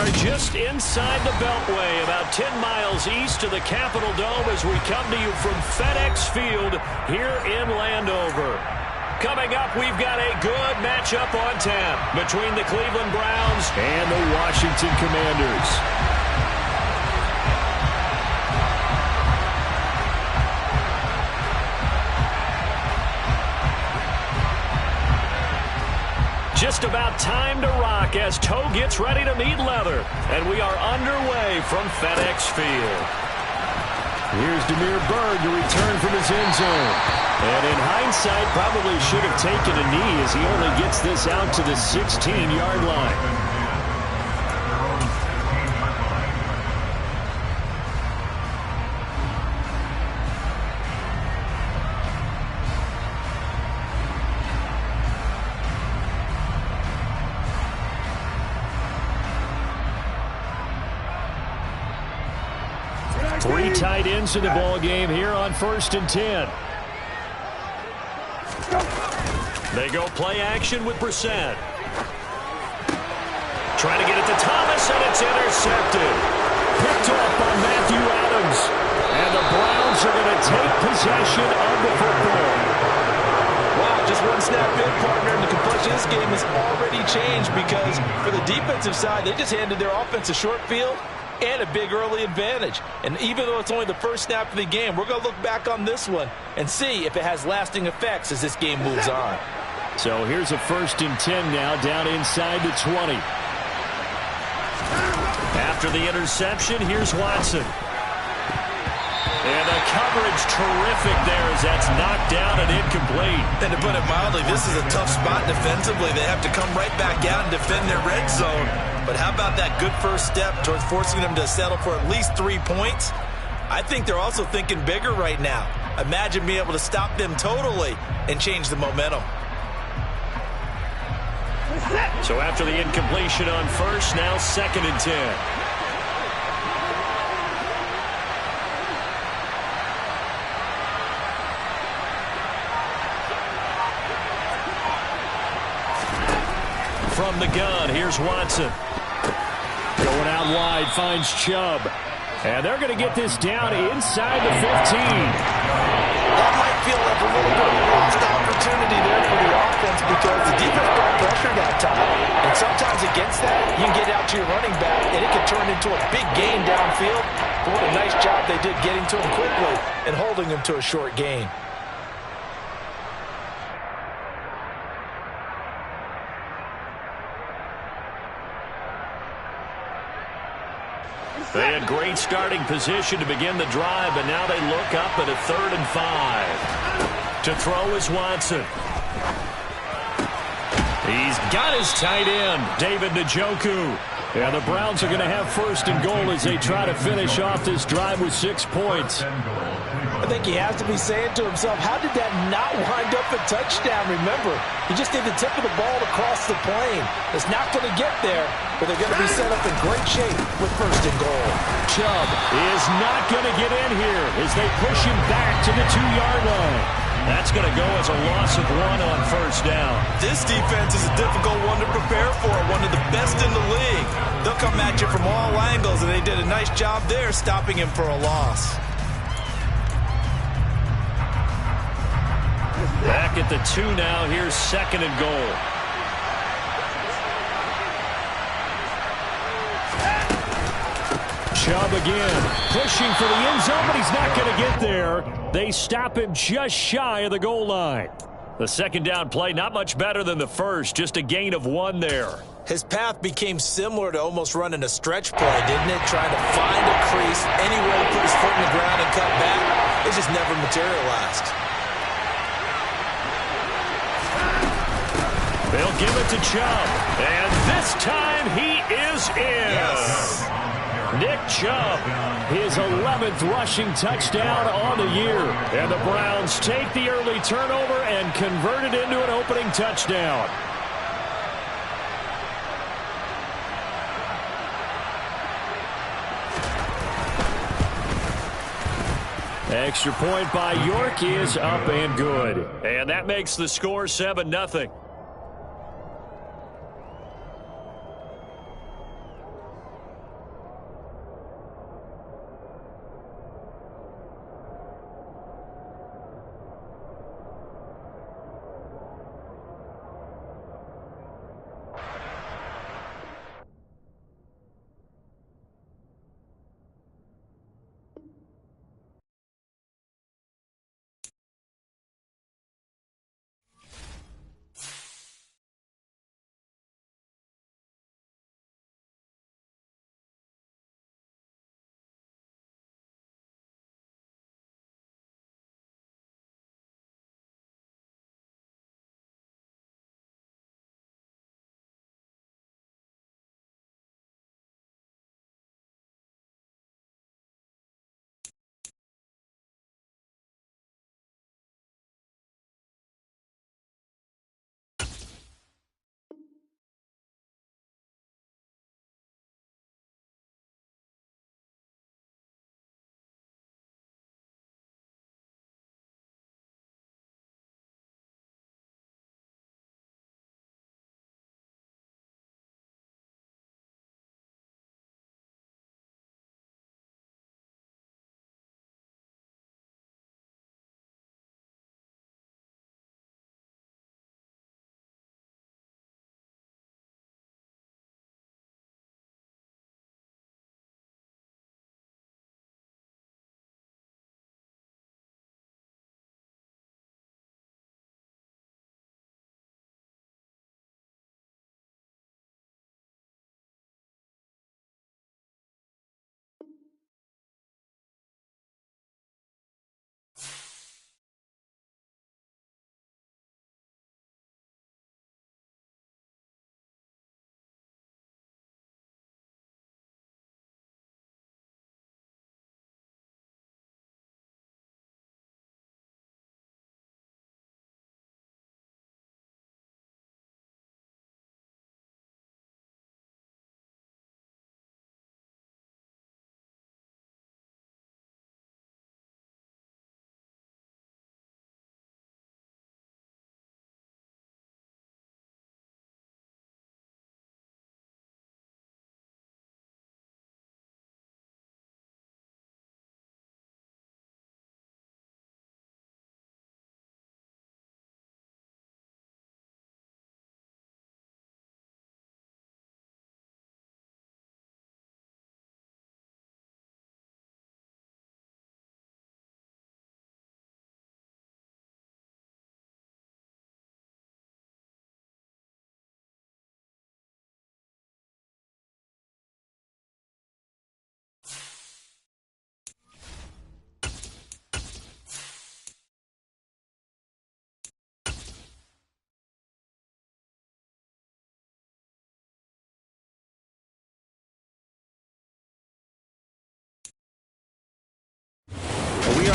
are just inside the Beltway, about 10 miles east of the Capitol Dome as we come to you from FedEx Field here in Landover. Coming up, we've got a good matchup on tap between the Cleveland Browns and the Washington Commanders. Just about time to rock as toe gets ready to meet leather. And we are underway from FedEx Field. Here's Damiere Byrd to return from his end zone. And in hindsight, probably should have taken a knee as he only gets this out to the 16-yard line. 3 tight ends in the ball game here on 1st and 10. They go play action with Brissett. Trying to get it to Thomas, and it's intercepted. Picked off by Matthew Adams. And the Browns are going to take possession of the football. Wow, just one snap in, partner, and the complexion of this game has already changed because for the defensive side, they just handed their offense a short field and a big early advantage. And even though it's only the first snap of the game, we're going to look back on this one and see if it has lasting effects as this game moves on. So here's a 1st and 10 now, down inside the 20. After the interception, here's Watson. And the coverage terrific there as that's knocked down and incomplete. And to put it mildly, this is a tough spot defensively. They have to come right back out and defend their red zone. But how about that good first step towards forcing them to settle for at least 3 points? I think they're also thinking bigger right now. Imagine being able to stop them totally and change the momentum. So after the incompletion on 1st, now 2nd and 10. From the gun, here's Watson. Going out wide, finds Chubb. And they're going to get this down inside the 15. That might feel like a little bit of a lost opportunity there for the offense because the defense brought pressure that time. And sometimes against that, you can get out to your running back, and it can turn into a big gain downfield. But what a nice job they did getting to him quickly and holding him to a short gain. They had great starting position to begin the drive, but now they look up at a 3rd and 5. To throw is Watson. He's got his tight end, David Njoku. And the Browns are going to have 1st and goal as they try to finish off this drive with 6 points. I think he has to be saying to himself, how did that not wind up a touchdown? Remember, he just did the tip of the ball across the plane. It's not going to get there, but they're going to be set up in great shape with 1st and goal. Chubb is not going to get in here as they push him back to the 2-yard line. That's going to go as a loss of 1 on 1st down. This defense is a difficult one to prepare for, one of the best in the league. They'll come at you from all angles, and they did a nice job there stopping him for a loss. Back at the 2 now. Here's 2nd and goal. Chubb again, pushing for the end zone, but he's not going to get there. They stop him just shy of the goal line. The 2nd down play, not much better than the 1st, just a gain of 1 there. His path became similar to almost running a stretch play, didn't it? Trying to find a crease, anywhere to put his foot in the ground and cut back. It just never materialized. They'll give it to Chubb, and this time he is in. Yes. Nick Chubb, his 11th rushing touchdown on the year. And the Browns take the early turnover and convert it into an opening touchdown. Extra point by York is up and good. And that makes the score 7-0.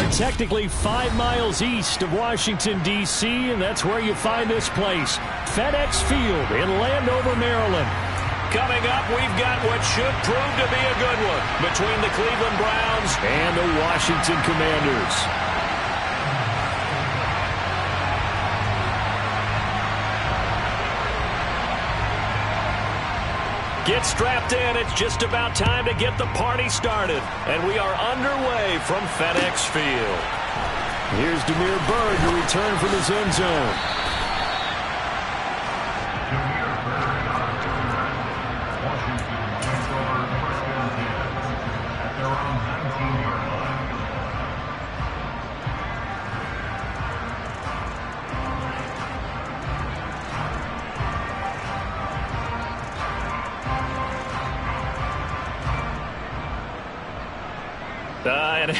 are technically 5 miles east of Washington, D.C., and that's where you find this place, FedEx Field in Landover, Maryland. Coming up, we've got what should prove to be a good one between the Cleveland Browns and the Washington Commanders. Get strapped in. It's just about time to get the party started. And we are underway from FedEx Field. Here's Damiere Byrd to return from his end zone.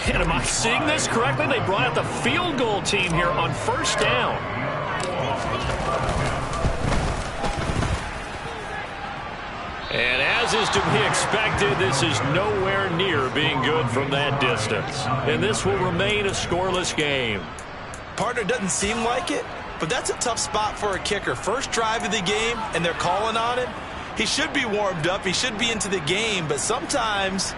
And am I seeing this correctly? They brought out the field goal team here on first down. And as is to be expected, this is nowhere near being good from that distance. And this will remain a scoreless game. Partner, doesn't seem like it, but that's a tough spot for a kicker. First drive of the game, and they're calling on him. He should be warmed up. He should be into the game, but sometimes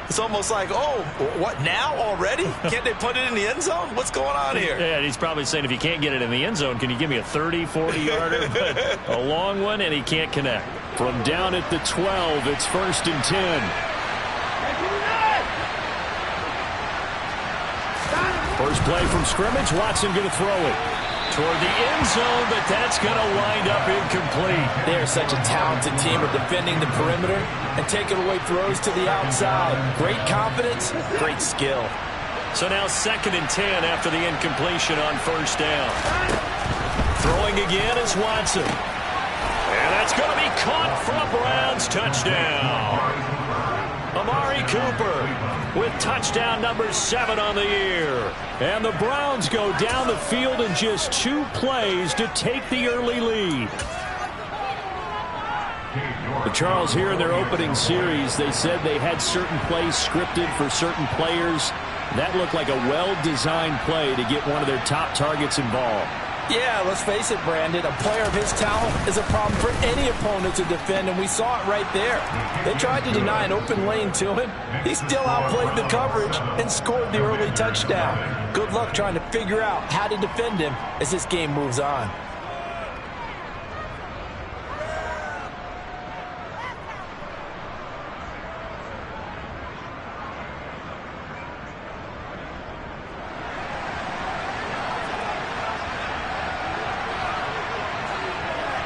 it's almost like, oh, what, now already? Can't they put it in the end zone? What's going on here? Yeah, he's probably saying, if you can't get it in the end zone, can you give me a 30, 40-yarder? But a long one, and he can't connect. From down at the 12, it's 1st and 10. First play from scrimmage, Watson going to throw it toward the end zone, but that's going to wind up incomplete. They are such a talented team of defending the perimeter and taking away throws to the outside. Great confidence, great skill. So now 2nd and 10 after the incompletion on first down. Throwing again is Watson. And that's going to be caught for a Browns touchdown. Amari Cooper with touchdown number 7 on the year. And the Browns go down the field in just 2 plays to take the early lead. But Charles, here in their opening series, they said they had certain plays scripted for certain players. That looked like a well-designed play to get one of their top targets involved. Yeah, let's face it, Brandon. A player of his talent is a problem for any opponent to defend, and we saw it right there. They tried to deny an open lane to him. He still outplayed the coverage and scored the early touchdown. Good luck trying to figure out how to defend him as this game moves on.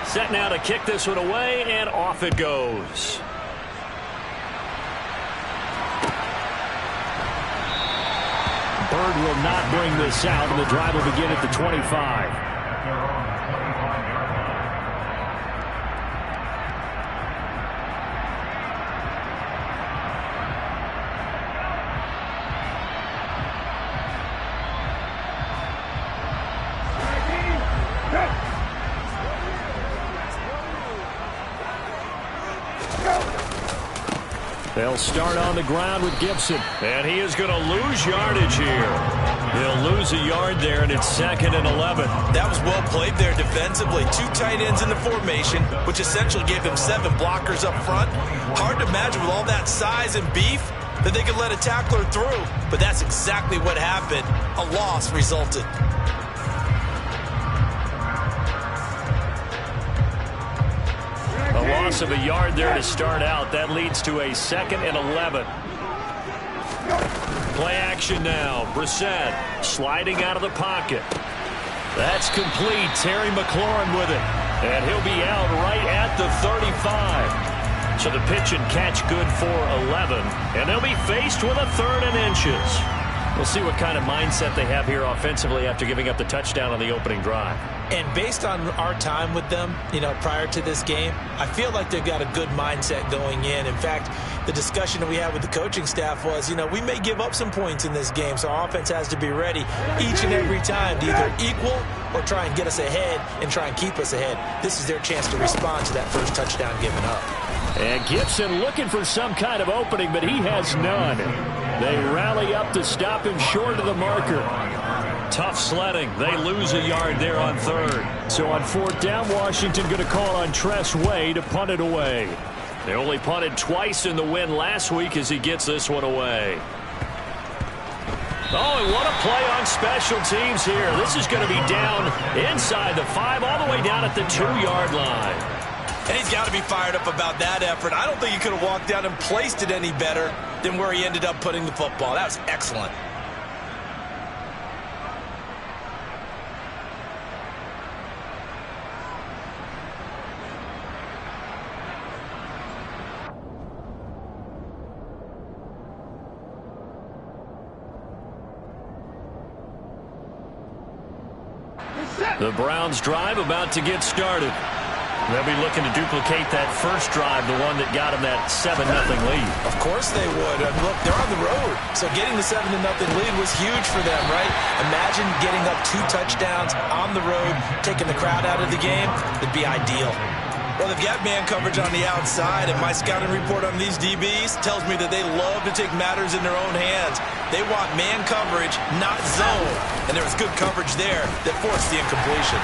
Set now to kick this one away, and off it goes. Byrd will not bring this out, and the drive will begin at the 25. They'll start on the ground with Gibson, and he is going to lose yardage here. He'll lose a yard there, and it's 2nd and 11. That was well played there defensively. 2 tight ends in the formation, which essentially gave them 7 blockers up front. Hard to imagine with all that size and beef that they could let a tackler through, but that's exactly what happened. A loss resulted. A loss of a yard there to start out. That leads to a 2nd and 11. Play action now. Brissett sliding out of the pocket. That's complete. Terry McLaurin with it. And he'll be out right at the 35. So the pitch and catch good for 11. And they'll be faced with a 3rd and inches. We'll see what kind of mindset they have here offensively after giving up the touchdown on the opening drive. And based on our time with them, prior to this game, I feel like they've got a good mindset going in. In fact, the discussion that we had with the coaching staff was, we may give up some points in this game, so our offense has to be ready each and every time to either equal or try and get us ahead and try and keep us ahead. This is their chance to respond to that first touchdown given up. And Gibson looking for some kind of opening, but he has none. They rally up to stop him short of the marker. Tough sledding. They lose a yard there on third. So on fourth down, Washington going to call on Tress Way to punt it away. They only punted twice in the win last week as he gets this one away. Oh, and what a play on special teams here. This is going to be down inside the 5, all the way down at the 2-yard line. And he's got to be fired up about that effort. I don't think he could have walked down and placed it any better than where he ended up putting the football. That was excellent. The Browns drive about to get started. They'll be looking to duplicate that first drive, the one that got them that 7-0 lead. Of course they would. Look, they're on the road, so getting the 7-0 lead was huge for them, right? Imagine getting up 2 touchdowns on the road, taking the crowd out of the game. It'd be ideal. Well, they've got man coverage on the outside, and my scouting report on these DBs tells me that they love to take matters in their own hands. They want man coverage, not zone. And there was good coverage there that forced the incompletion.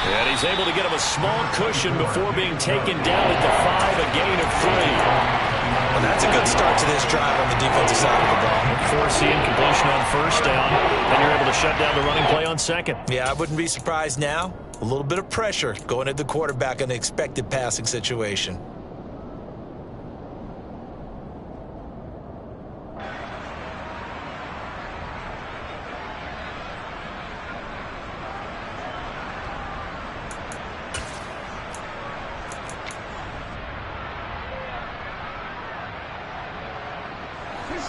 And he's able to get him a small cushion before being taken down at the 5, a gain of 3. Well, that's a good start to this drive on the defensive side of the ball. Force the incompletion on first down, and you're able to shut down the running play on second. Yeah, I wouldn't be surprised now. A little bit of pressure going at the quarterback in the expected passing situation.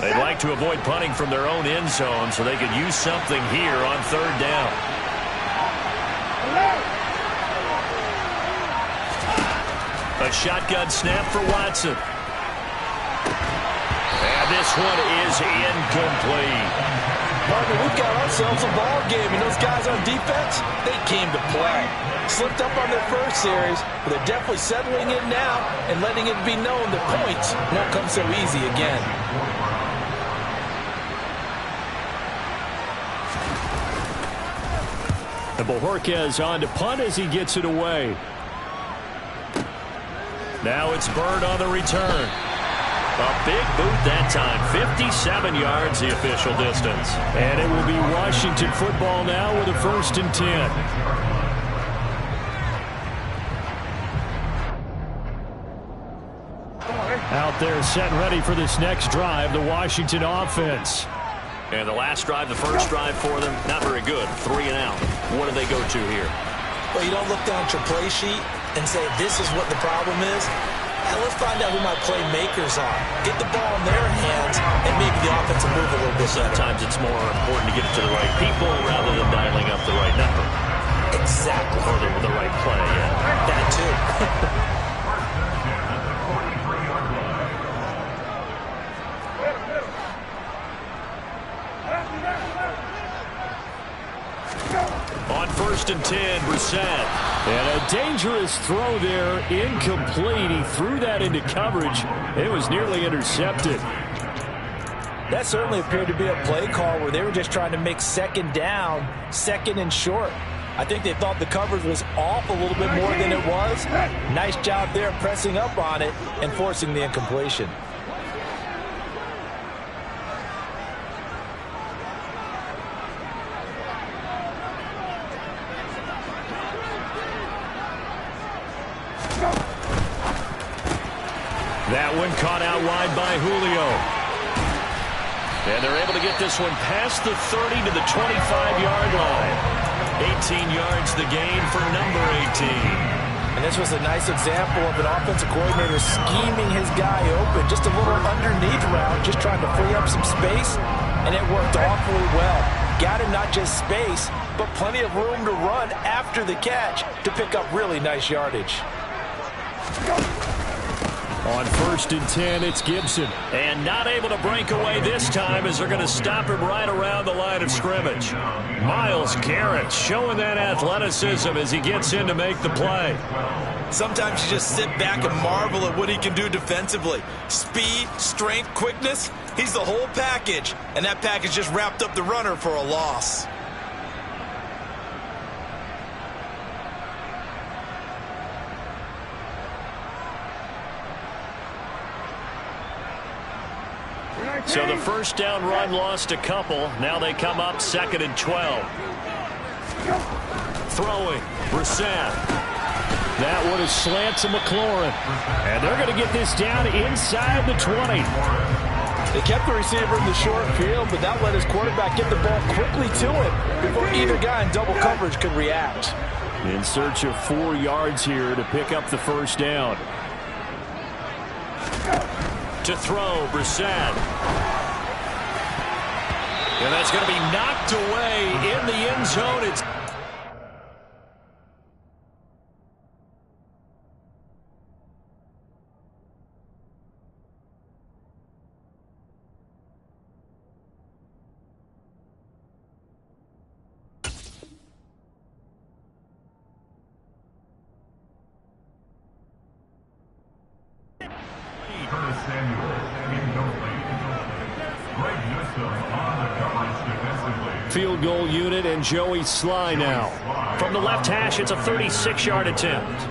They'd like to avoid punting from their own end zone so they could use something here on third down. A shotgun snap for Watson. And this one is incomplete. Partner, we've got ourselves a ball game, and those guys on defense, they came to play. Slipped up on their first series, but they're definitely settling in now and letting it be known that points won't come so easy again. And Bojorquez on to punt as he gets it away. Now it's Bird on the return. A big boot that time. 57 yards the official distance. And it will be Washington football now with a 1st and 10. Out there set and ready for this next drive, the Washington offense. And the last drive, the first drive for them, not very good. 3 and out. What do they go to here? Well, you don't look down at your play sheet and say, this is what the problem is. Now let's find out who my playmakers are. Get the ball in their hands and maybe the offense will move a little bit better. Sometimes it's more important to get it to the right people rather than dialing up the right number. Exactly. Or the right play, yeah. That too. On 1st and 10, Brissett. And a dangerous throw there, incomplete. He threw that into coverage. It was nearly intercepted. That certainly appeared to be a play call where they were just trying to make 2nd down, 2nd and short. I think they thought the coverage was off a little bit more than it was. Nice job there pressing up on it and forcing the incompletion. That one caught out wide by Julio. And they're able to get this one past the 30 to the 25-yard line. 18 yards the gain for number 18. And this was a nice example of an offensive coordinator scheming his guy open. Just a little underneath route, just trying to free up some space, and it worked awfully well. Got him not just space, but plenty of room to run after the catch to pick up really nice yardage. On 1st and 10, it's Gibson. And not able to break away this time as they're going to stop him right around the line of scrimmage. Myles Garrett showing that athleticism as he gets in to make the play. Sometimes you just sit back and marvel at what he can do defensively. Speed, strength, quickness, he's the whole package. And that package just wrapped up the runner for a loss. So the first down run lost a couple. Now they come up 2nd and 12. Throwing, Brissett. That one is slant to McLaurin. And they're going to get this down inside the 20. They kept the receiver in the short field, but that let his quarterback get the ball quickly to him before either guy in double coverage could react. In search of 4 yards here to pick up the first down. To throw, Brissett. And that's going to be knocked away in the end zone. It's field goal unit and Joey Sly now. From the left hash, it's a 36-yard attempt.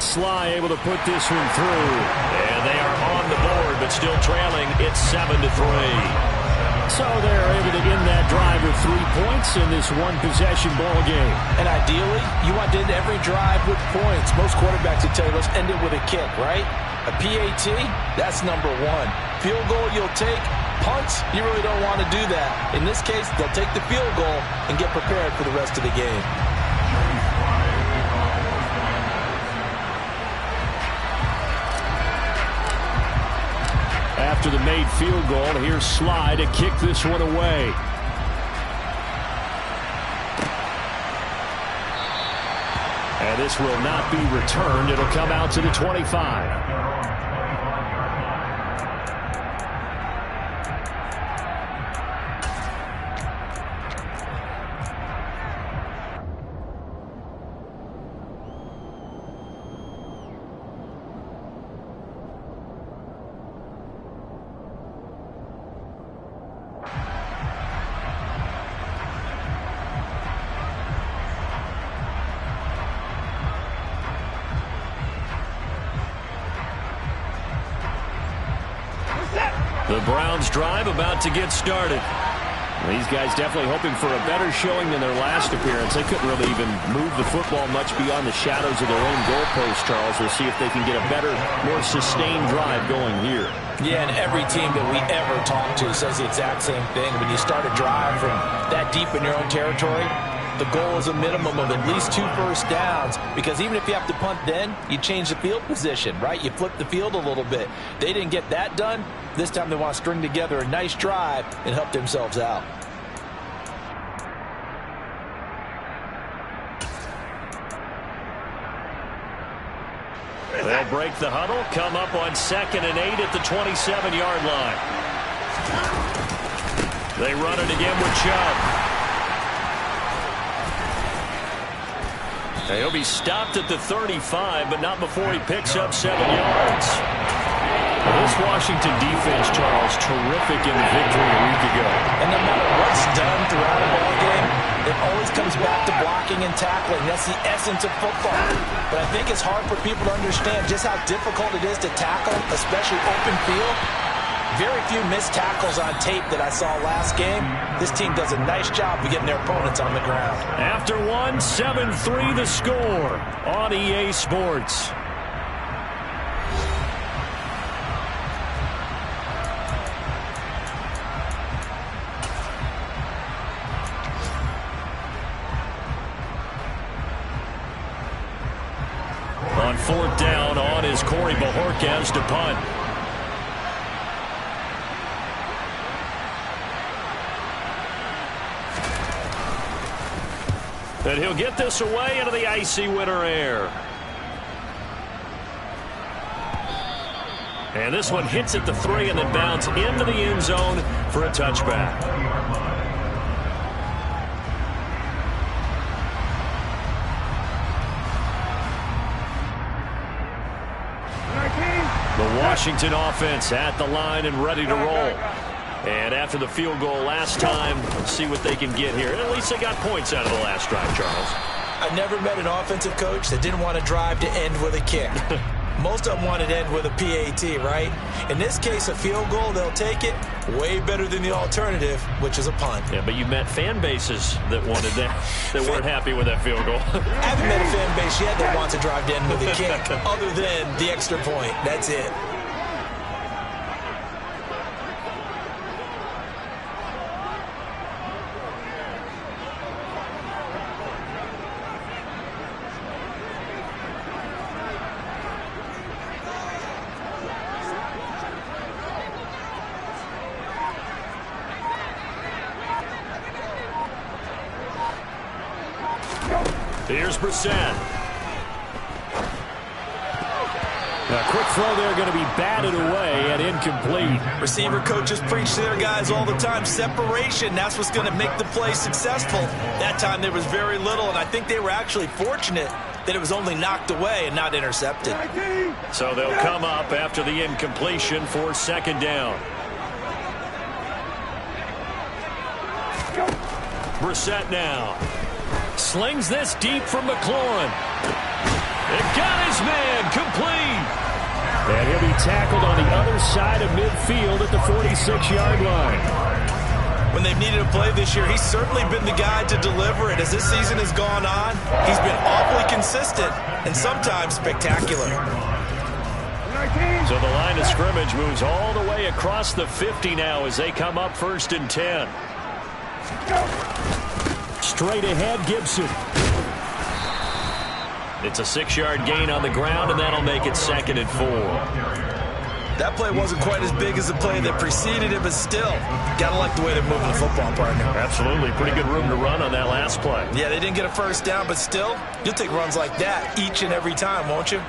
Sly able to put this one through. And they are on the board, but still trailing. It's 7-3. So they're able to end that drive with 3 points in this one-possession ball game. And ideally, you want to end every drive with points. Most quarterbacks would tell you, let's end it with a kick, right? A PAT, that's number 1. Field goal you'll take. Punts, you really don't want to do that. In this case, they'll take the field goal and get prepared for the rest of the game. After the made field goal, here's Sly to kick this one away. And this will not be returned. It'll come out to the 25. The Browns drive about to get started. These guys definitely hoping for a better showing than their last appearance. They couldn't really even move the football much beyond the shadows of their own goalpost, Charles. We'll see if they can get a better, more sustained drive going here. Yeah, and every team that we ever talk to says the exact same thing. When you start a drive from that deep in your own territory, the goal is a minimum of at least 2 first downs, because even if you have to punt then, you change the field position, right? You flip the field a little bit. They didn't get that done. This time they want to string together a nice drive and help themselves out. They'll break the huddle, come up on 2nd and 8 at the 27-yard line. They run it again with Chubb. He'll be stopped at the 35, but not before he picks up 7 yards. This Washington defense, Charles, terrific in the victory a week ago. And no matter what's done throughout a ball game, it always comes back to blocking and tackling. That's the essence of football. But I think it's hard for people to understand just how difficult it is to tackle, especially open field. Very few missed tackles on tape that I saw last game. This team does a nice job of getting their opponents on the ground. After one, 7-3 the score on EA Sports. On 4th down, on Corey Bojorquez to punt. And he'll get this away into the icy winter air. And this one hits at the 3 and then bounds into the end zone for a touchback. The Washington offense at the line and ready to roll. And after the field goal last time, let's see what they can get here. At least they got points out of the last drive, Charles. I've never met an offensive coach that didn't want to drive to end with a kick. Most of them wanted to end with a PAT, right? In this case, a field goal, they'll take it. Way better than the alternative, which is a punt. Yeah, but you met fan bases that wanted that, that weren't happy with that field goal. I haven't met a fan base yet that wants to drive to end with a kick, other than the extra point. That's it. Here's Brissett. A quick throw there going to be batted away and incomplete. Receiver coaches preach to their guys all the time. Separation, that's what's going to make the play successful. That time there was very little, and I think they were actually fortunate that it was only knocked away and not intercepted. So they'll come up after the incompletion for second down. Brissett now. Slings this deep from McLaurin. It got his man complete. And he'll be tackled on the other side of midfield at the 46-yard line. When they've needed a play this year, he's certainly been the guy to deliver it. As this season has gone on, he's been awfully consistent and sometimes spectacular. So the line of scrimmage moves all the way across the 50 now as they come up 1st and 10. Straight ahead, Gibson. It's a 6-yard gain on the ground, and that'll make it 2nd and 4. That play wasn't quite as big as the play that preceded it, but still, gotta like the way they're moving the football, partner. Absolutely. Pretty good room to run on that last play. Yeah, they didn't get a first down, but still, you'll take runs like that each and every time, won't you?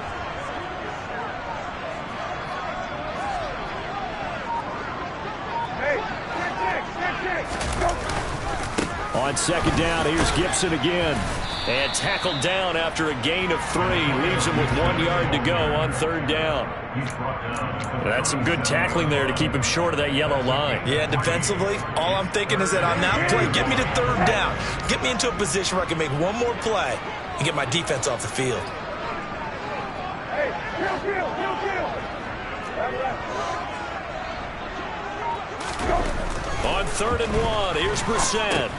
On second down, here's Gibson again. And tackled down after a gain of 3. Leaves him with 1 yard to go on 3rd down. That's some good tackling there to keep him short of that yellow line. Yeah, defensively, all I'm thinking is that on that play, get me to 3rd down. Get me into a position where I can make one more play and get my defense off the field. On 3rd and 1, here's Brissett.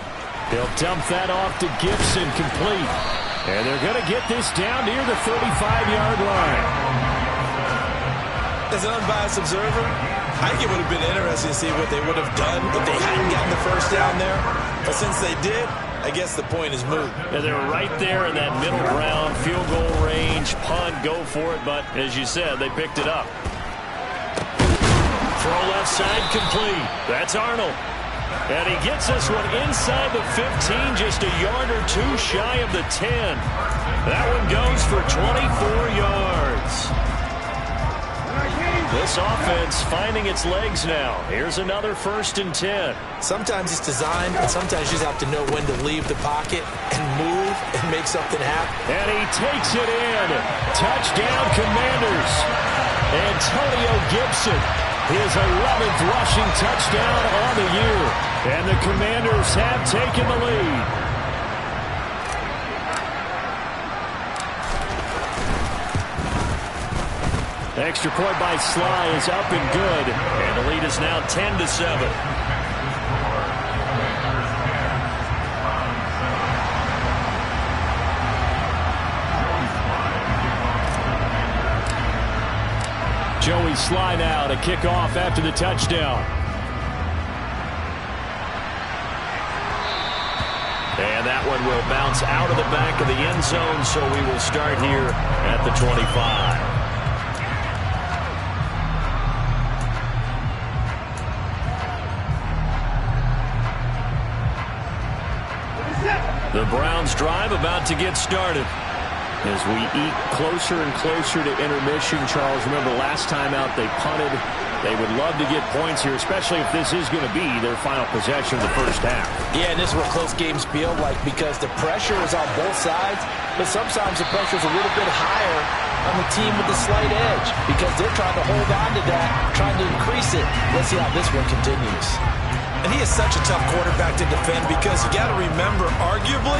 He'll dump that off to Gibson, complete. And they're going to get this down near the 35-yard line. As an unbiased observer, I think it would have been interesting to see what they would have done if they hadn't gotten the first down there. But since they did, I guess the point is moot. Yeah, they were right there in that middle ground, field goal range, punt, go for it. But as you said, they picked it up. Throw left side, complete. That's Arnold. And he gets this one inside the 15, just a yard or 2 shy of the 10. That one goes for 24 yards. This offense finding its legs now. Here's another 1st and 10. Sometimes it's designed, and sometimes you just have to know when to leave the pocket and move and make something happen. And he takes it in. Touchdown, Commanders. Antonio Gibson. His 11th rushing touchdown on the year. And the Commanders have taken the lead. Extra point by Sly is up and good. And the lead is now 10-7. Joey Sly now to kick off after the touchdown. And that one will bounce out of the back of the end zone, so we will start here at the 25. The Browns drive about to get started. As we eke closer and closer to intermission, Charles, remember last time out they punted. They would love to get points here, especially if this is going to be their final possession of the first half. Yeah, and this is what close games feel like because the pressure is on both sides, but sometimes the pressure is a little bit higher on the team with the slight edge because they're trying to hold on to that, trying to increase it. Let's see how this one continues. And he is such a tough quarterback to defend because you got to remember, arguably,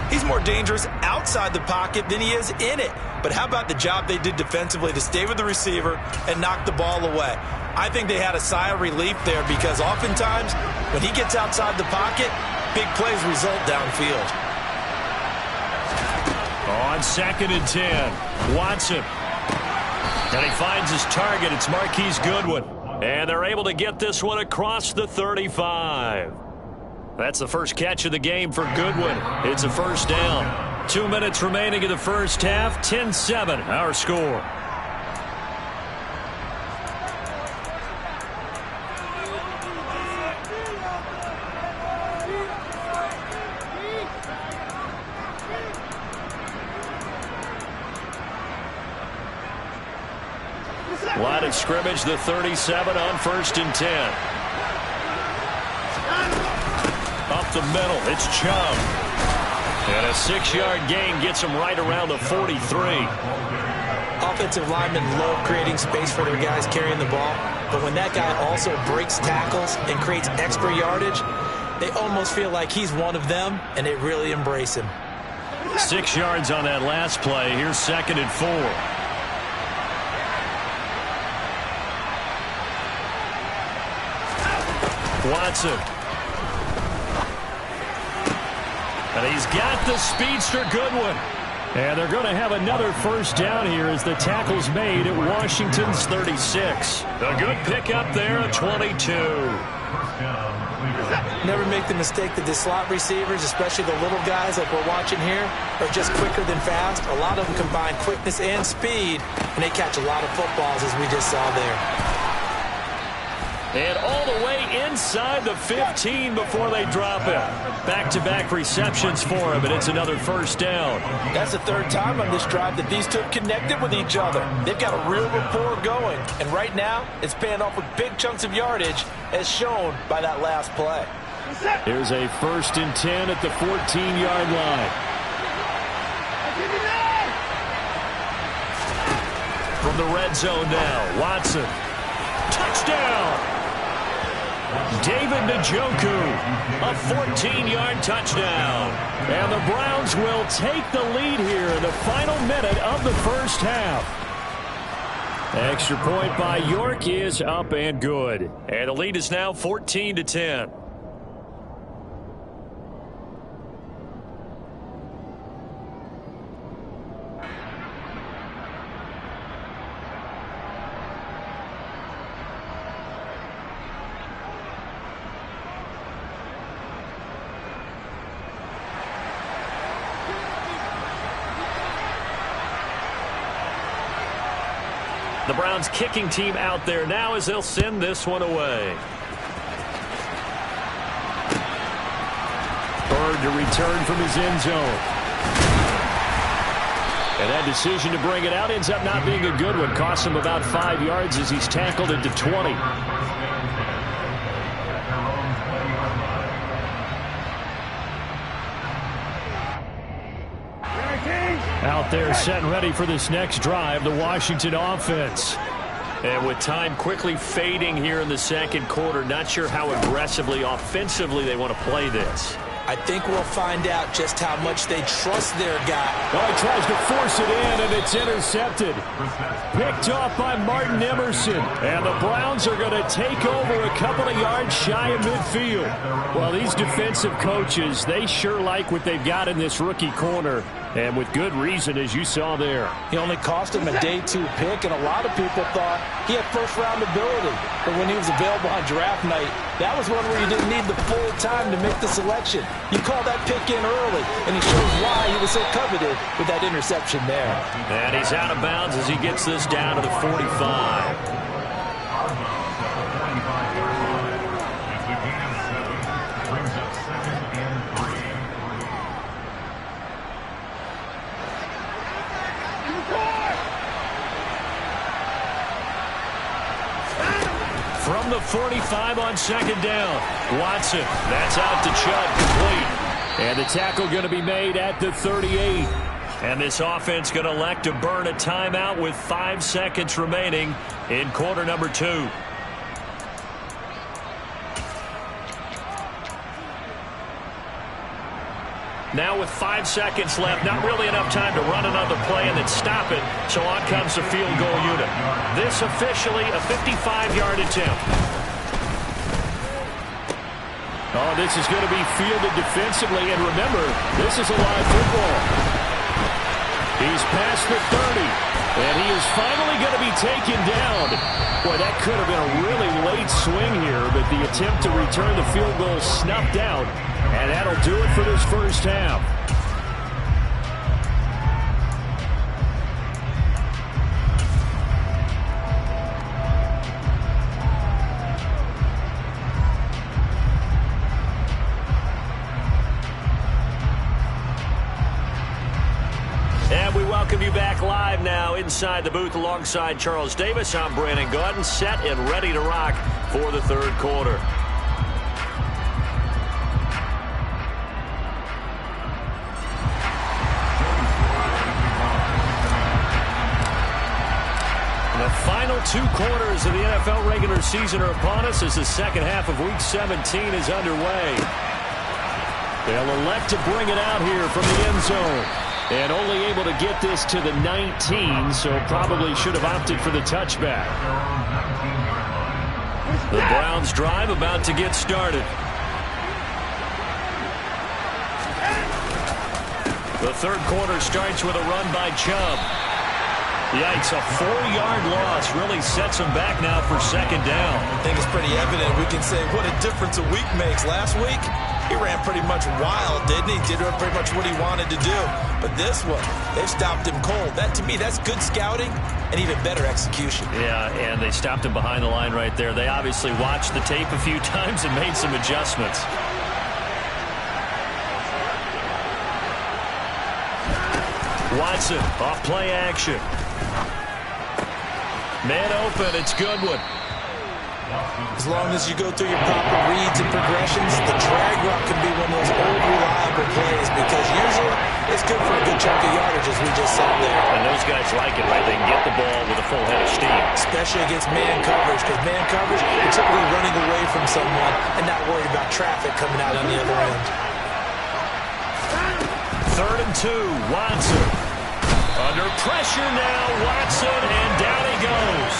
he's more dangerous outside the pocket than he is in it. But how about the job they did defensively to stay with the receiver and knock the ball away? I think they had a sigh of relief there because oftentimes when he gets outside the pocket, big plays result downfield. On 2nd and 10, Watson. And he finds his target. It's Marquise Goodwin. And they're able to get this one across the 35. That's the first catch of the game for Goodwin. It's a first down. 2 minutes remaining in the first half. 10-7, our score. Line of scrimmage, the 37 on 1st and 10. Up the middle, it's Chubb. And a 6-yard gain gets him right around the 43. Offensive linemen love creating space for their guys carrying the ball, but when that guy also breaks tackles and creates extra yardage, they almost feel like he's one of them, and they really embrace him. 6 yards on that last play. Here's 2nd and 4. Watson. And he's got the speedster Goodwin. And they're going to have another first down here as the tackle's made at Washington's 36. A good pickup there at 22. Never make the mistake that the slot receivers, especially the little guys like we're watching here, are just quicker than fast. A lot of them combine quickness and speed, and they catch a lot of footballs as we just saw there. And all the way inside the 15 before they drop it. Back-to-back receptions for him, and it's another first down. That's the third time on this drive that these two have connected with each other. They've got a real rapport going, and right now it's paying off with big chunks of yardage as shown by that last play. Here's a 1st and 10 at the 14-yard line. From the red zone now, Watson. Touchdown! David Njoku, a 14-yard touchdown. And the Browns will take the lead here in the final minute of the first half. Extra point by York is up and good. And the lead is now 14-10. The Browns kicking team out there now as they'll send this one away. Bird to return from his end zone. And that decision to bring it out ends up not being a good one. Costs him about 5 yards as he's tackled into 20. Out there set and ready for this next drive, the Washington offense. And with time quickly fading here in the second quarter, not sure how aggressively, offensively they want to play this. I think we'll find out just how much they trust their guy. Oh, he tries to force it in, and it's intercepted. Picked off by Martin Emerson. And the Browns are going to take over a couple of yards shy of midfield. Well, these defensive coaches, they sure like what they've got in this rookie corner. And with good reason, as you saw there. He only cost him a day 2 pick, and a lot of people thought he had first-round ability. But when he was available on draft night, that was one where you didn't need the full time to make the selection. You call that pick in early, and he shows why he was so coveted with that interception there. And he's out of bounds as he gets this down to the 45. from the 45 on second down. Watson, that's out to Chubb, complete. And the tackle going to be made at the 38. And this offense going to elect to burn a timeout with 5 seconds remaining in quarter number 2. Now with 5 seconds left, not really enough time to run another play and then stop it, so on comes the field goal unit. This officially a 55-yard attempt. Oh, this is going to be fielded defensively, and remember, this is a live football. He's past the 30, and he is finally going to be taken down. Boy, that could have been a really late swing here, but the attempt to return the field goal snuffed out. And that'll do it for this first half. And we welcome you back live now inside the booth alongside Charles Davis. I'm Brandon Gaudin, set and ready to rock for the third quarter. The final 2 quarters of the NFL regular season are upon us as the second half of Week 17 is underway. They'll elect to bring it out here from the end zone. And only able to get this to the 19, so probably should have opted for the touchback. The Browns drive about to get started. The third quarter starts with a run by Chubb. Yikes, a 4-yard loss really sets him back now for second down. I think it's pretty evident. We can say what a difference a week makes. Last week, he ran pretty much wild, didn't he? Did pretty much what he wanted to do. But this one, they stopped him cold. That, to me, that's good scouting and even better execution. Yeah, and they stopped him behind the line right there. They obviously watched the tape a few times and made some adjustments. Watson, off play action. Man open, it's Goodwin. As long as you go through your proper reads and progressions, the drag route can be one of those old reliable plays because usually it's good for a good chunk of yardage as we just said there. And those guys like it, right? They can get the ball with a full head of steam. Especially against man coverage because man coverage, you're typically running away from someone and not worried about traffic coming out on the other end. 3rd and 2, Watson. Under pressure now, Watson, and down he goes.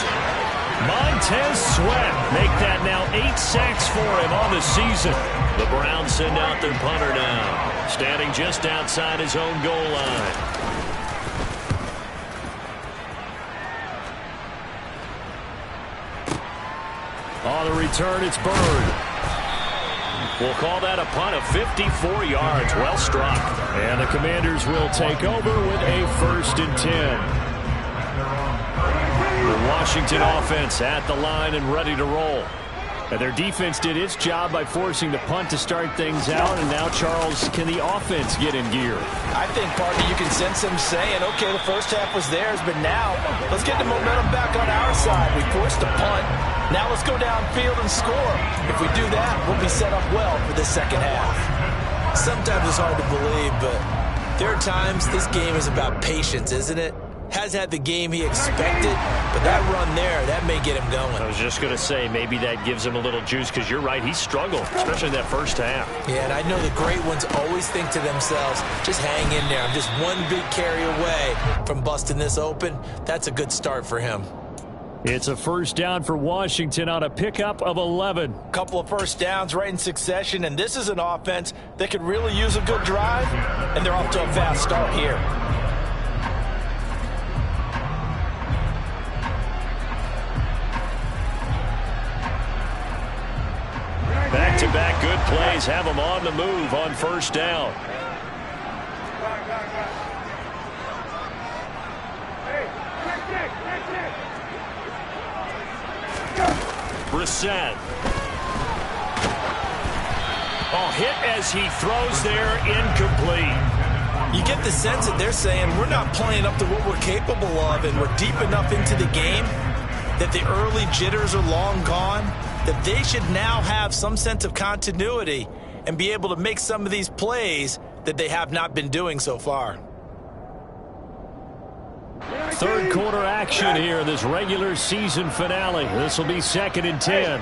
Montez Sweat make that now 8 sacks for him on the season. The Browns send out their punter now, standing just outside his own goal line. On the return, it's Bird. We'll call that a punt of 54 yards. Well struck. And the Commanders will take over with a 1st and 10. The Washington offense at the line and ready to roll. And their defense did its job by forcing the punt to start things out. And now, Charles, can the offense get in gear? I think, partner, you can sense them saying, okay, the first half was theirs, but now let's get the momentum back on our side. We forced a punt. Now let's go downfield and score. If we do that, we'll be set up well for the second half. Sometimes it's hard to believe, but there are times this game is about patience, isn't it? Hasn't had the game he expected, but that run there, that may get him going. I was just going to say, maybe that gives him a little juice because you're right, he struggled, especially in that first half. Yeah, and I know the great ones always think to themselves, just hang in there. I'm just one big carry away from busting this open. That's a good start for him. It's a first down for Washington on a pickup of 11. Couple of first downs right in succession, and this is an offense that could really use a good drive, and they're off to a fast start here. Back-to-back good plays have them on the move on first down. Brissett. Oh, hit as he throws there, incomplete. You get the sense that they're saying we're not playing up to what we're capable of, and we're deep enough into the game that the early jitters are long gone. that they should now have some sense of continuity and be able to make some of these plays that they have not been doing so far. Third quarter action here in this regular season finale. This will be 2nd and 10.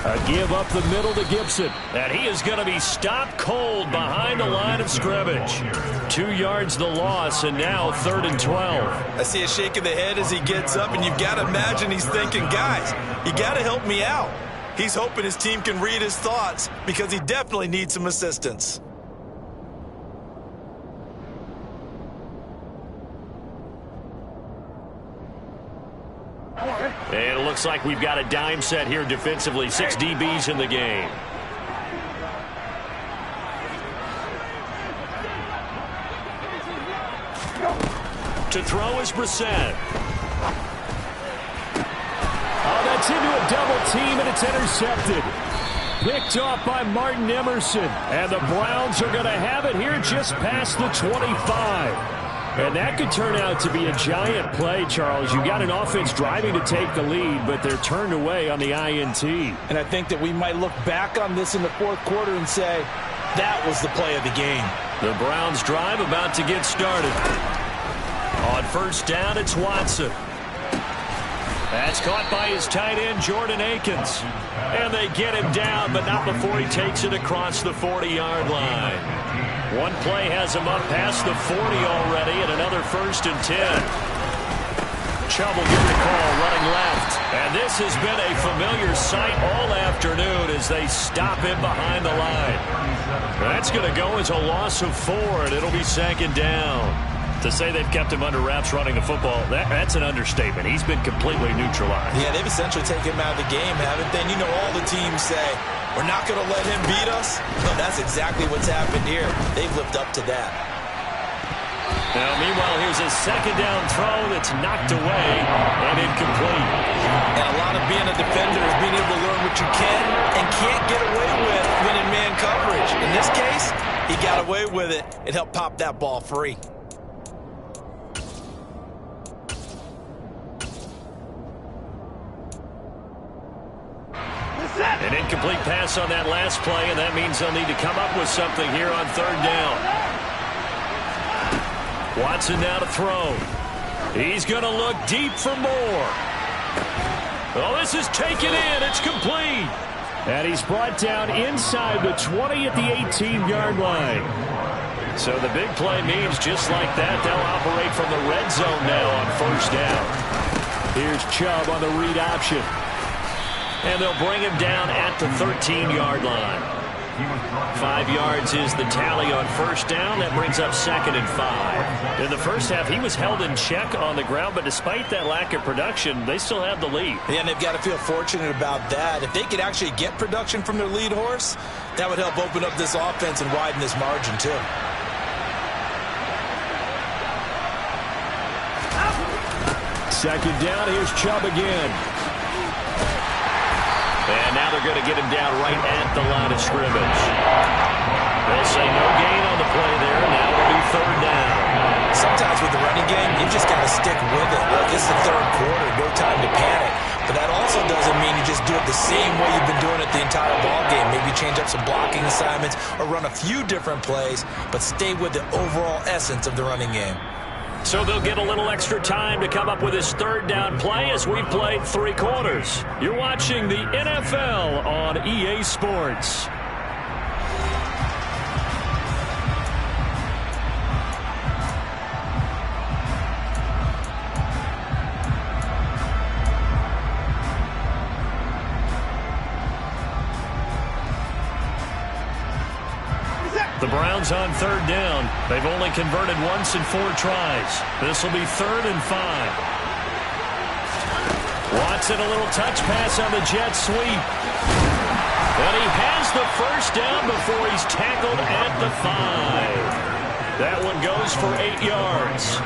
A give up the middle to Gibson. And he is going to be stopped cold behind the line of scrimmage. 2 yards the loss, and now 3rd and 12. I see a shake of the head as he gets up, and you've got to imagine he's thinking, guys, you got to help me out. He's hoping his team can read his thoughts because he definitely needs some assistance. And it looks like we've got a dime set here defensively. 6 DBs in the game. To throw is Brissett. Oh, that's into a double team, and it's intercepted. Picked off by Martin Emerson. And the Browns are going to have it here just past the 25. And that could turn out to be a giant play, Charles. You got an offense driving to take the lead, but they're turned away on the INT. And I think that we might look back on this in the 4th quarter and say, that was the play of the game. The Browns drive about to get started. On 1st down, it's Watson. That's caught by his tight end, Jordan Akins. And they get him down, but not before he takes it across the 40-yard line. One play has him up past the 40 already, and another 1st and 10. Chubb will get the call running left. And this has been a familiar sight all afternoon as they stop him behind the line. That's going to go as a loss of 4, and it'll be 2nd down. To say they've kept him under wraps running the football, that's an understatement. He's been completely neutralized. Yeah, they've essentially taken him out of the game, haven't they? And you know all the teams say, we're not going to let him beat us. No, that's exactly what's happened here. They've lived up to that. Now, meanwhile, here's a 2nd down throw that's knocked away and incomplete. And a lot of being a defender is being able to learn what you can and can't get away with when in man coverage. In this case, he got away with it and helped pop that ball free. An incomplete pass on that last play, and that means they'll need to come up with something here on 3rd down. Watson now to throw. He's going to look deep for more. Oh, this is taken in. It's complete. And he's brought down inside the 20 at the 18-yard line. So the big play means just like that, they'll operate from the red zone now on 1st down. Here's Chubb on the read option. And they'll bring him down at the 13-yard line. 5 yards is the tally on 1st down. That brings up 2nd and 5. In the first half, he was held in check on the ground, but despite that lack of production, they still have the lead. Yeah, and they've got to feel fortunate about that. If they could actually get production from their lead horse, that would help open up this offense and widen this margin, too. Second down, here's Chubb again. And now they're going to get him down right at the line of scrimmage. They'll say no gain on the play there. Now it'll be 3rd down. Sometimes with the running game, you just got to stick with it. Look, it's the 3rd quarter, no time to panic. But that also doesn't mean you just do it the same way you've been doing it the entire ball game. Maybe change up some blocking assignments or run a few different plays, but stay with the overall essence of the running game. So they'll get a little extra time to come up with his 3rd down play as we've played 3 quarters. You're watching the NFL on EA Sports. The Browns on 3rd down. They've only converted once in 4 tries. This will be 3rd and 5. Watson, a little touch pass on the jet sweep. And he has the 1st down before he's tackled at the 5. That one goes for 8 yards.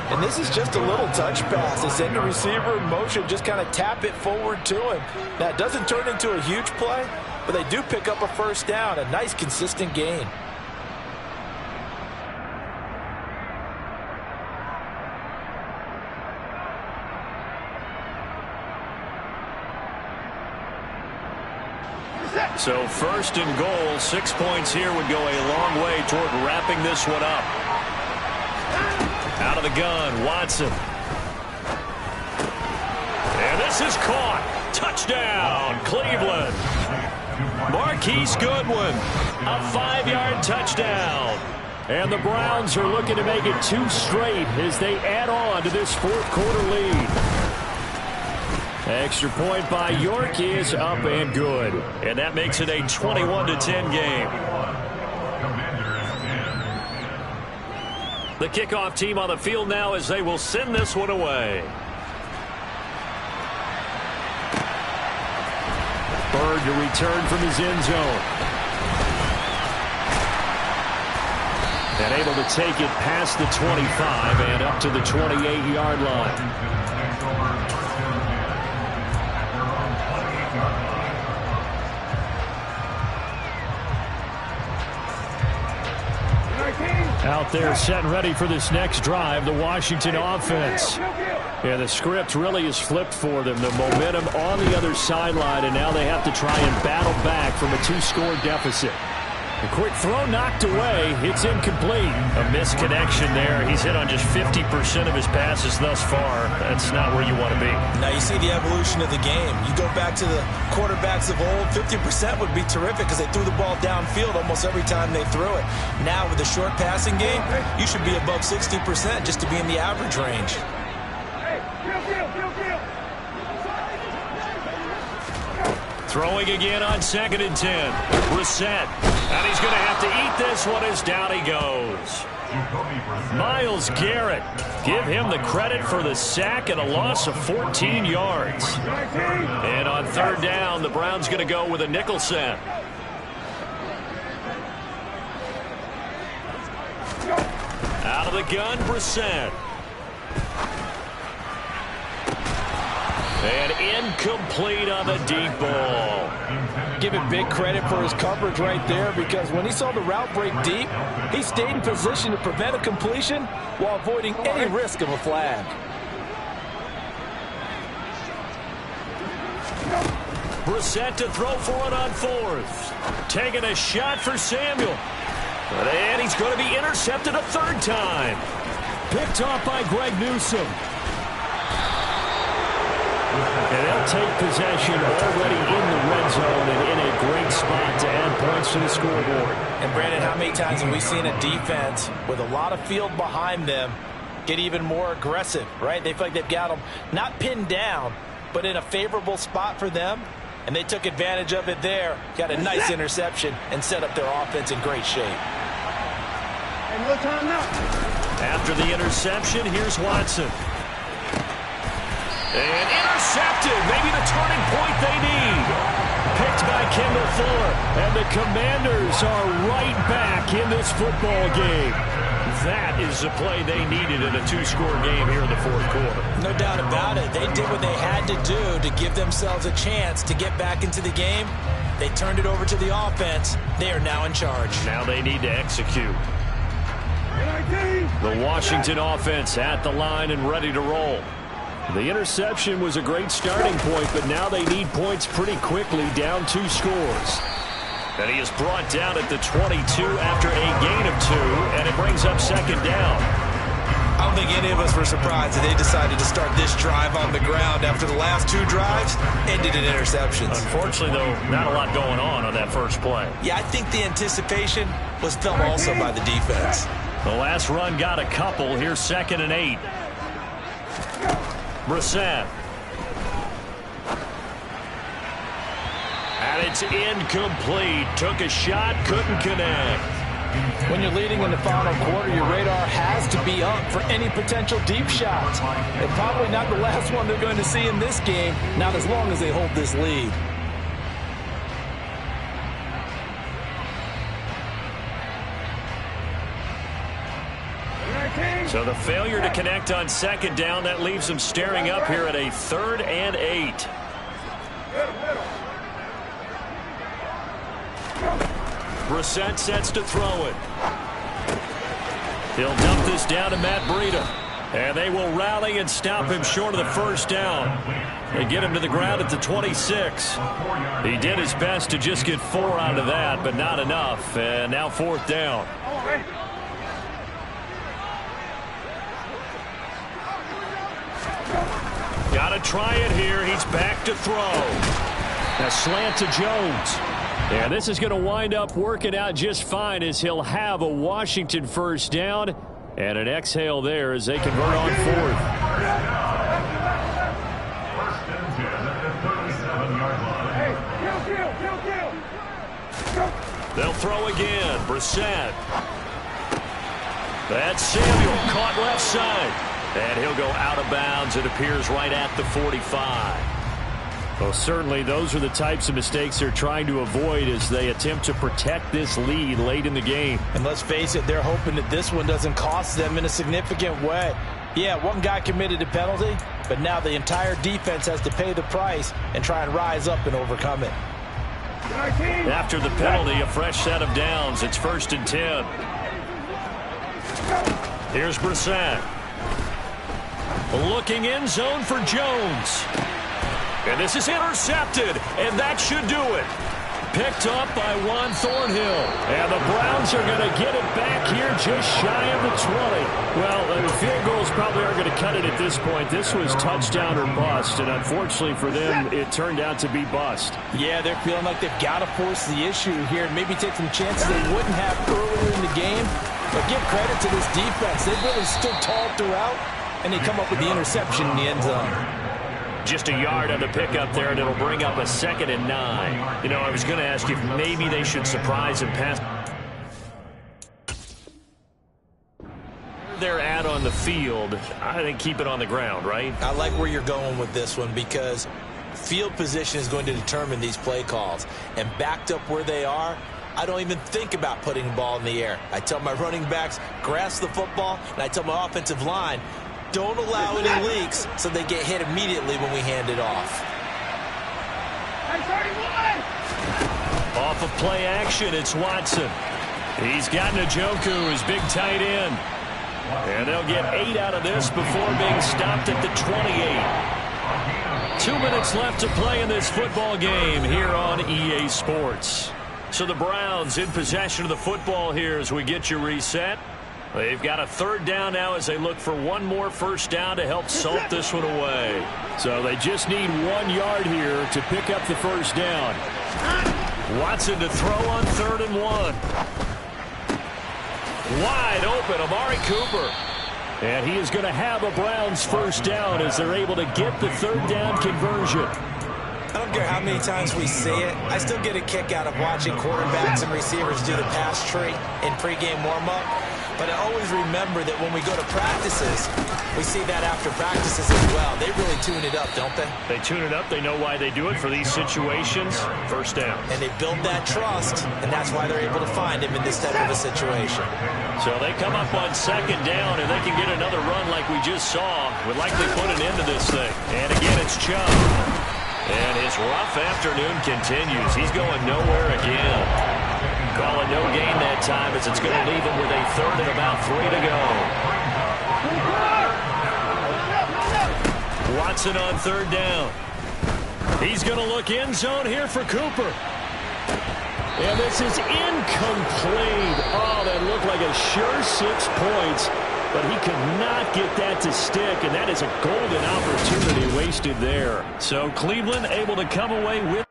And this is just a little touch pass. They send the receiver in motion, just kind of tap it forward to him. Now, it doesn't turn into a huge play, but they do pick up a first down. A nice, consistent gain. So first and goal, 6 points here would go a long way toward wrapping this one up. Out of the gun, Watson. And this is caught. Touchdown, Cleveland. Marquise Goodwin, a 5-yard touchdown. And the Browns are looking to make it 2 straight as they add on to this fourth-quarter lead. Extra point by York is up and good. And that makes it a 21-10 game. The kickoff team on the field now as they will send this one away. Bird to return from his end zone. And able to take it past the 25 and up to the 28-yard line. Out there set and ready for this next drive, the Washington offense. Yeah, the script really is flipped for them. The momentum on the other sideline, and now they have to try and battle back from a 2-score deficit. A quick throw knocked away. It's incomplete. A misconnection there. He's hit on just 50% of his passes thus far. That's not where you want to be. Now you see the evolution of the game. You go back to the quarterbacks of old, 50% would be terrific because they threw the ball downfield almost every time they threw it. Now with the short passing game, you should be above 60% just to be in the average range. Throwing again on 2nd and 10. Brissett. And he's going to have to eat this one as down he goes. Myles Garrett. Give him the credit for the sack and a loss of 14 yards. And on 3rd down, the Browns going to go with a nickel set. Out of the gun, Brissett. And incomplete on the deep ball. Give him big credit for his coverage right there because when he saw the route break deep, he stayed in position to prevent a completion while avoiding any risk of a flag. Brissett to throw for it on 4th. Taking a shot for Samuel. And he's going to be intercepted a 3rd time. Picked off by Greg Newsome. And they'll take possession already in the red zone and in a great spot to add points to the scoreboard. And Brandon, how many times have we seen a defense with a lot of field behind them get even more aggressive, right? They feel like they've got them not pinned down, but in a favorable spot for them. And they took advantage of it there. Got a nice interception and set up their offense in great shape. After the interception, here's Watson. And intercepted. Maybe the turning point they need. Picked by Kendall Fuller. And the Commanders are right back in this football game. That is the play they needed in a 2-score game here in the 4th quarter. No doubt about it. They did what they had to do to give themselves a chance to get back into the game. They turned it over to the offense. They are now in charge. Now they need to execute. The Washington offense at the line and ready to roll. The interception was a great starting point, but now they need points pretty quickly, down 2 scores. And he is brought down at the 22 after a gain of 2, and it brings up 2nd down. I don't think any of us were surprised that they decided to start this drive on the ground after the last 2 drives ended in interceptions. Unfortunately, though, not a lot going on that first play. Yeah, I think the anticipation was felt also by the defense. The last run got a couple. Here's 2nd and 8. Brissett. And it's incomplete. Took a shot, couldn't connect. When you're leading in the final quarter, your radar has to be up for any potential deep shots. And probably not the last one they're going to see in this game, not as long as they hold this lead. So the failure to connect on 2nd down, that leaves them staring up here at a 3rd and 8. Brissett sets to throw it. He'll dump this down to Matt Breida. And they will rally and stop him short of the first down. They get him to the ground at the 26. He did his best to just get 4 out of that, but not enough. And now 4th down. Got to try it here. He's back to throw. A slant to Jones. And this is going to wind up working out just fine as he'll have a Washington first down. And an exhale there as they convert on 4th. They'll throw again. Brissett. That's Samuel caught left side. And he'll go out of bounds. It appears right at the 45. Well, certainly those are the types of mistakes they're trying to avoid as they attempt to protect this lead late in the game. And let's face it, they're hoping that this one doesn't cost them in a significant way. Yeah, one guy committed a penalty, but now the entire defense has to pay the price and try and rise up and overcome it. After the penalty, a fresh set of downs. It's 1st and 10. Here's Brissett. Looking end zone for Jones. And this is intercepted, and that should do it. Picked up by Juan Thornhill. And the Browns are going to get it back here just shy of the 20. Well, the field goals probably aren't going to cut it at this point. This was touchdown or bust, and unfortunately for them, it turned out to be bust. Yeah, they're feeling like they've got to force the issue here and maybe take some chances they wouldn't have earlier in the game. But give credit to this defense. They've really stood tall throughout, and they come up with the interception in the end zone. Just a yard on the pickup there, and it'll bring up a 2nd and 9. You know, I was going to ask if maybe they should surprise and pass. They're at on the field. I think keep it on the ground, right? I like where you're going with this one because field position is going to determine these play calls. And backed up where they are, I don't even think about putting the ball in the air. I tell my running backs, grasp the football, and I tell my offensive line, don't allow any leaks so they get hit immediately when we hand it off. Off of play action, it's Watson. He's got Njoku, his big tight end. And they'll get 8 out of this before being stopped at the 28. 2 minutes left to play in this football game here on EA Sports. So the Browns in possession of the football here as we get you reset. They've got a 3rd down now as they look for one more first down to help salt this one away. So they just need 1 yard here to pick up the first down. Watson to throw on 3rd and 1. Wide open, Amari Cooper. And he is going to have a Browns first down as they're able to get the 3rd down conversion. I don't care how many times we see it. I still get a kick out of watching quarterbacks and receivers do the pass tree in pregame warm-up. But I always remember that when we go to practices, we see that after practices as well. They really tune it up, don't they? They tune it up. They know why they do it for these situations. First down. And they build that trust, and that's why they're able to find him in this type of a situation. So they come up on 2nd down, and they can get another run like we just saw. Would likely put an end to this thing. And again, it's Chubb. And his rough afternoon continues. He's going nowhere again. Call it no gain that time as it's going to leave him with a 3rd and about 3 to go. Watson on 3rd down. He's going to look end zone here for Cooper. And this is incomplete. Oh, that looked like a sure 6 points. But he could not get that to stick, and that is a golden opportunity wasted there. So Cleveland able to come away with